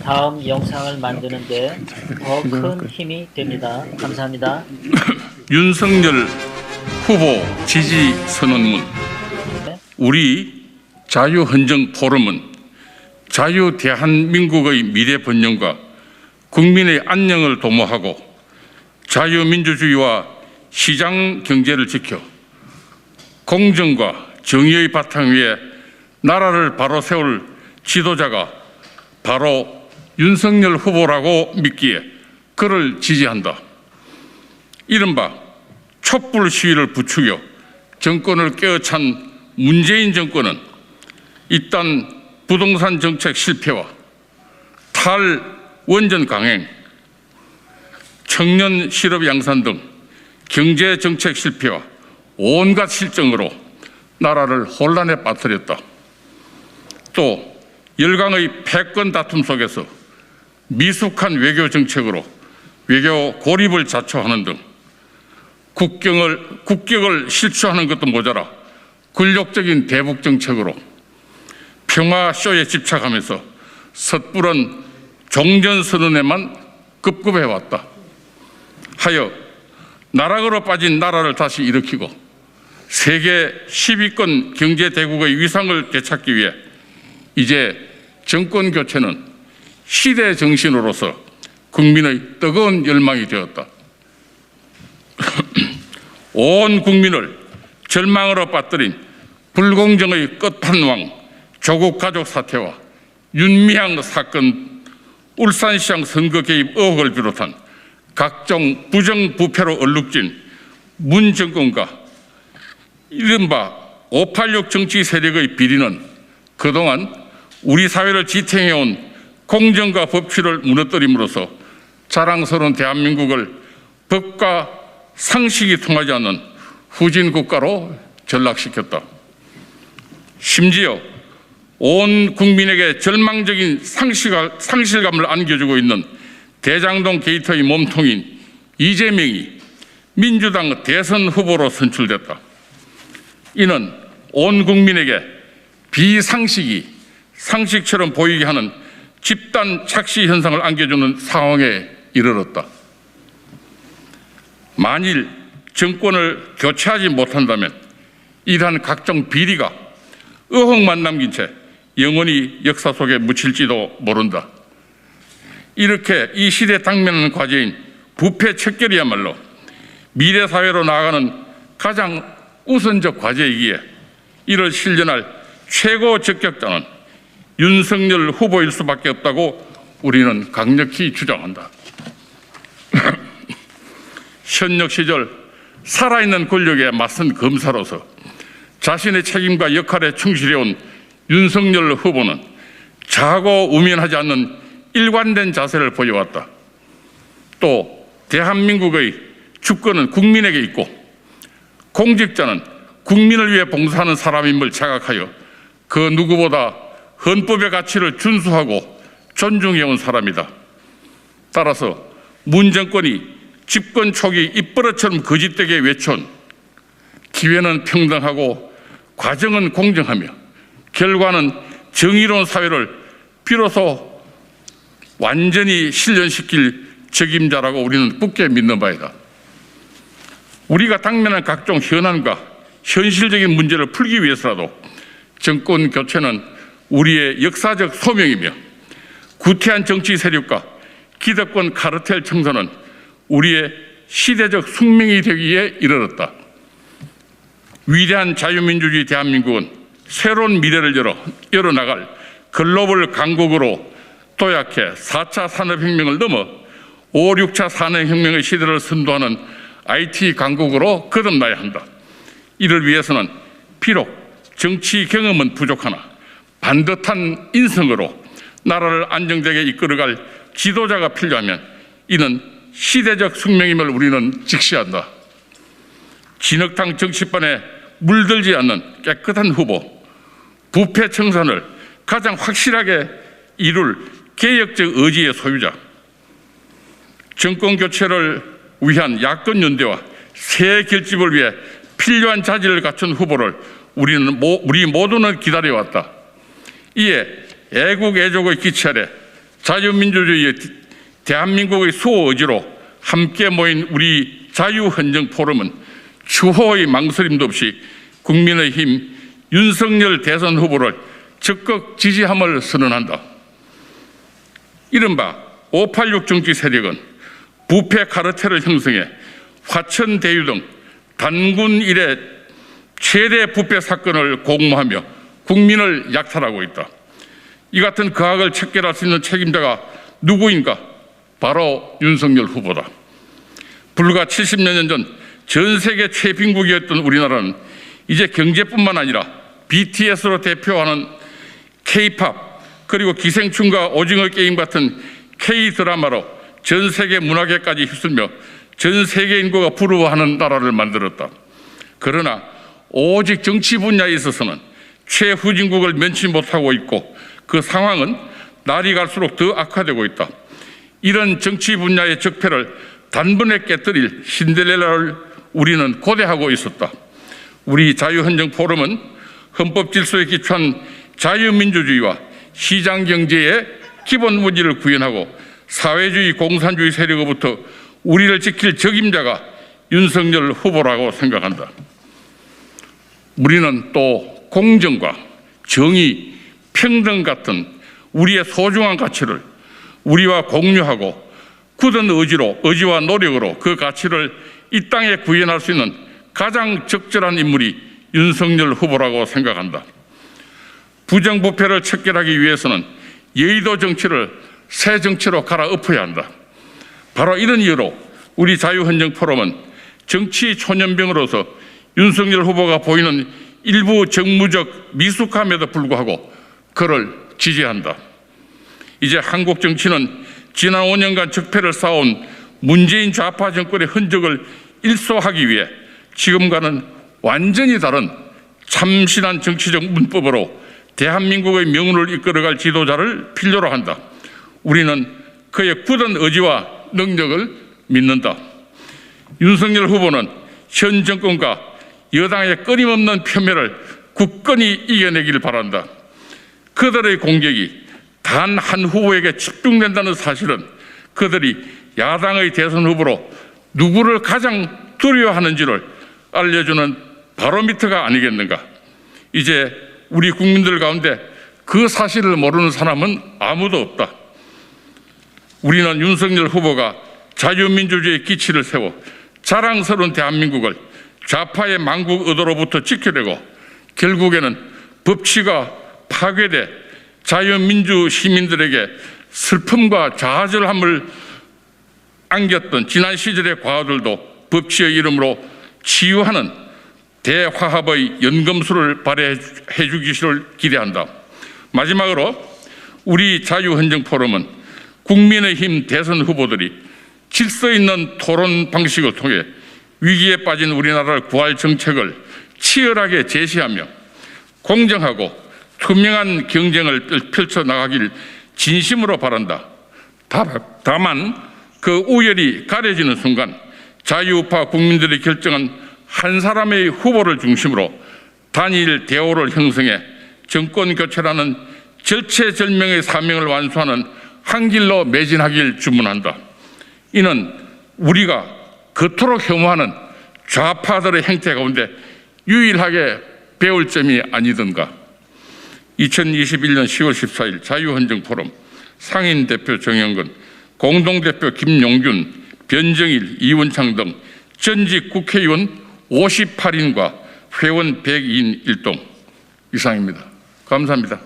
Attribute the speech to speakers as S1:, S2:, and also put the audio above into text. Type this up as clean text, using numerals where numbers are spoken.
S1: 다음 영상을 만드는데 더 큰 힘이 됩니다. 감사합니다.
S2: 윤석열 후보 지지 선언문. 우리 자유헌정-포럼은 자유대한민국의 미래 번영과 국민의 안녕을 도모하고 자유민주주의와 시장 경제를 지켜 공정과 정의의 바탕 위에 나라를 바로 세울 지도자가 바로 윤석열 후보라고 믿기에 그를 지지한다. 이른바 촛불 시위를 부추겨 정권을 깨어찬 문재인 정권은 일단 부동산 정책 실패와 탈원전 강행, 청년 실업 양산 등 경제 정책 실패와 온갖 실정으로 나라를 혼란에 빠뜨렸다. 또 열강의 패권 다툼 속에서 미숙한 외교 정책으로 외교 고립을 자초하는 등 국격을 실추하는 것도 모자라 굴욕적인 대북 정책으로 평화쇼에 집착하면서 섣부른 종전선언에만 급급해왔다. 하여 나락으로 빠진 나라를 다시 일으키고 세계 10위권 경제대국의 위상을 되찾기 위해 이제 정권 교체는 시대 정신으로서 국민의 뜨거운 열망이 되었다. 온 국민을 절망으로 빠뜨린 불공정의 끝판왕 조국 가족 사태와 윤미향 사건, 울산시장 선거 개입 의혹을 비롯한 각종 부정부패로 얼룩진 문 정권과 이른바 586 정치 세력의 비리는 그동안 우리 사회를 지탱해온 공정과 법치를 무너뜨림으로써 자랑스러운 대한민국을 법과 상식이 통하지 않는 후진 국가로 전락시켰다. 심지어 온 국민에게 절망적인 상실감을 안겨주고 있는 대장동 게이트의 몸통인 이재명이 민주당 대선 후보로 선출됐다. 이는 온 국민에게 비상식이 상식처럼 보이게 하는 집단 착시 현상을 안겨주는 상황에 이르렀다. 만일 정권을 교체하지 못한다면 이러한 각종 비리가 의혹만 남긴 채 영원히 역사 속에 묻힐지도 모른다. 이렇게 이 시대에 당면한 과제인 부패 척결이야말로 미래 사회로 나아가는 가장 우선적 과제이기에 이를 실현할 최고 적격자는 윤석열 후보일 수밖에 없다고 우리는 강력히 주장한다. 현역 시절 살아있는 권력에 맞선 검사로서 자신의 책임과 역할에 충실해온 윤석열 후보는 자고 우면하지 않는 일관된 자세를 보여왔다. 또 대한민국의 주권은 국민에게 있고 공직자는 국민을 위해 봉사하는 사람임을 자각하여 그 누구보다 헌법의 가치를 준수하고 존중해온 사람이다. 따라서 문 정권이 집권 초기 입버릇처럼 거짓되게 외쳐온 기회는 평등하고 과정은 공정하며 결과는 정의로운 사회를 비로소 완전히 실현시킬 책임자라고 우리는 굳게 믿는 바이다. 우리가 당면한 각종 현안과 현실적인 문제를 풀기 위해서라도 정권 교체는 우리의 역사적 소명이며 구태한 정치 세력과 기득권 카르텔 청소는 우리의 시대적 숙명이 되기에 이르렀다. 위대한 자유민주주의 대한민국은 새로운 미래를 열어나갈 글로벌 강국으로 도약해 4차 산업혁명을 넘어 5, 6차 산업혁명의 시대를 선도하는 IT 강국으로 거듭나야 한다. 이를 위해서는 비록 정치 경험은 부족하나 반듯한 인성으로 나라를 안정되게 이끌어갈 지도자가 필요하면 이는 시대적 숙명임을 우리는 직시한다. 진흙탕 정치판에 물들지 않는 깨끗한 후보, 부패 청산을 가장 확실하게 이룰 개혁적 의지의 소유자, 정권 교체를 위한 야권 연대와 새 결집을 위해 필요한 자질을 갖춘 후보를 우리 모두는 기다려왔다. 이에 애국 애족의 기치 아래 자유민주주의의 대한민국의 수호의지로 함께 모인 우리 자유헌정포럼은 추호의 망설임도 없이 국민의힘 윤석열 대선 후보를 적극 지지함을 선언한다. 이른바 586 정치 세력은 부패 카르텔을 형성해 화천 대유 등 단군 이래 최대 부패 사건을 공모하며 국민을 약탈하고 있다. 이 같은 거악을 척결할 수 있는 책임자가 누구인가? 바로 윤석열 후보다. 불과 70여 년 전 전 세계 최빈국이었던 우리나라는 이제 경제뿐만 아니라 BTS로 대표하는 K-팝 그리고 기생충과 오징어 게임 같은 K-드라마로 전 세계 문화계까지 휩쓸며 전 세계 인구가 부러워하는 나라를 만들었다. 그러나 오직 정치 분야에 있어서는 최후진국을 면치 못하고 있고 그 상황은 날이 갈수록 더 악화되고 있다. 이런 정치 분야의 적폐를 단번에 깨뜨릴 신데렐라를 우리는 고대하고 있었다. 우리 자유헌정포럼은 헌법 질서에 기초한 자유민주주의와 시장경제의 기본 원리를 구현하고 사회주의 공산주의 세력으로부터 우리를 지킬 적임자가 윤석열 후보라고 생각한다. 우리는 또 공정과 정의, 평등 같은 우리의 소중한 가치를 우리와 공유하고 굳은 의지와 노력으로 그 가치를 이 땅에 구현할 수 있는 가장 적절한 인물이 윤석열 후보라고 생각한다. 부정부패를 척결하기 위해서는 여의도 정치를 새 정치로 갈아엎어야 한다. 바로 이런 이유로 우리 자유헌정포럼은 정치 초년병으로서 윤석열 후보가 보이는 일부 정무적 미숙함에도 불구하고 그를 지지한다. 이제 한국 정치는 지난 5년간 적폐를 쌓아온 문재인 좌파 정권의 흔적을 일소하기 위해 지금과는 완전히 다른 참신한 정치적 문법으로 대한민국의 명운을 이끌어갈 지도자를 필요로 한다. 우리는 그의 굳은 의지와 능력을 믿는다. 윤석열 후보는 현 정권과 여당의 끊임없는 폄훼를 굳건히 이겨내길 바란다. 그들의 공격이 단 한 후보에게 집중된다는 사실은 그들이 야당의 대선 후보로 누구를 가장 두려워하는지를 알려주는 바로미터가 아니겠는가. 이제 우리 국민들 가운데 그 사실을 모르는 사람은 아무도 없다. 우리는 윤석열 후보가 자유민주주의의 기치를 세워 자랑스러운 대한민국을 좌파의 망국 의도로부터 지켜내고 결국에는 법치가 파괴돼 자유민주 시민들에게 슬픔과 좌절함을 안겼던 지난 시절의 과거들도 법치의 이름으로 치유하는 대화합의 연금술을 발휘해 주기를 기대한다. 마지막으로 우리 자유헌정포럼은 국민의힘 대선 후보들이 질서 있는 토론 방식을 통해 위기에 빠진 우리나라를 구할 정책을 치열하게 제시하며 공정하고 투명한 경쟁을 펼쳐나가길 진심으로 바란다. 다만 그 우열이 가려지는 순간 자유우파 국민들이 결정한 한 사람의 후보를 중심으로 단일 대오를 형성해 정권 교체라는 절체절명의 사명을 완수하는 한 길로 매진하길 주문한다. 이는 우리가 그토록 혐오하는 좌파들의 행태 가운데 유일하게 배울 점이 아니던가. 2021년 10월 14일 자유헌정포럼 상임대표 정영근, 공동대표 김용균, 변정일, 이원창 등 전직 국회의원 58인과 회원 102인 일동 이상입니다. 감사합니다.